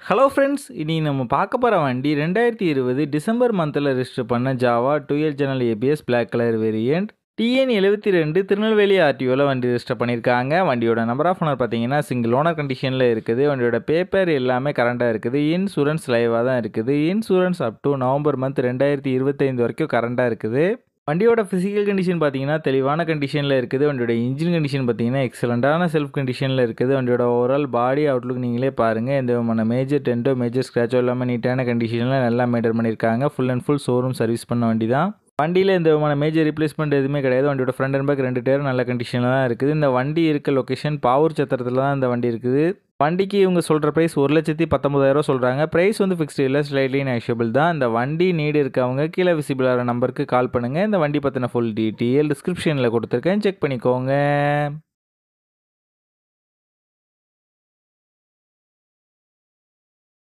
Hello friends, இனி நம்ம பார்க்க போகிற வண்டி 2020 டிசம்பர் மந்தில் ரெஜிஸ்டர் பண்ண Jawa 2L general ABS black colour variant TN72 Tirunelveli ஆர்டிஓவில் வண்டி ரெஜிஸ்டர் பண்ணியிருக்காங்க. வண்டியோட நம்பர் ஆஃப் ஓனர் பார்த்தீங்கன்னா சிங்கிள் ஓனர் கண்டிஷனில் இருக்குது. வண்டியோட பேப்பர் எல்லாமே கரண்டாக இருக்குது. இன்சூரன்ஸ் லைவாக தான் இருக்குது. Insurance up to November month 2025 வரைக்கும் கரண்டாக இருக்குது. வண்டியோட ஃபிசிக்கல் கண்டிஷன் பார்த்தீங்கன்னா தெளிவான கண்டிஷனில் இருக்குது. வண்டியோட இன்ஜின் கண்டிஷன் பார்த்தீங்கன்னா எக்ஸலண்ட்டான செல்ஃப் கண்டிஷனில் இருக்குது. வண்டியோட ஓவரால் பாடி அவுட்லுக் நீங்களே பாருங்கள். எந்த விதமான மேஜர் டென்ட்டோ மேஜர் ஸ்க்ராச்சோ இல்லாமல் நீட்டான கண்டிஷனில் நல்லா மெயின்டைன் பண்ணியிருக்காங்க. Full and full showroom service பண்ண வண்டி தான். வண்டியில் எந்த விதமான மேஜர் ரீப்ளேஸ்மெண்ட் எதுவுமே கிடையாது. வண்டியோட ஃப்ரண்ட் அண்ட் பேக் 2 டயரும் நல்ல கண்டிஷனில் தான் இருக்குது. இந்த வண்டி இருக்க லொக்கேஷன் பாவூர் சத்திரத்தில் தான் இந்த வண்டி இருக்குது. வண்டிக்கு இவங்க சொல்கிற ப்ரைஸ் 1,19,000 சொல்கிறாங்க. ப்ரைஸ் வந்து ஃபிக்ஸ்டு இல்லை, ஸ்லைட்லி நெகோஷியபிள் தான். இந்த வண்டி நீடு இருக்கவங்க கீழே விசிபிள் ஆகிற நம்பருக்கு கால் பண்ணுங்கள். இந்த வண்டி பற்றின ஃபுல் டீட்டெயில் டிஸ்கிரிப்ஷனில் கொடுத்துருக்கேன், செக் பண்ணிக்கோங்க.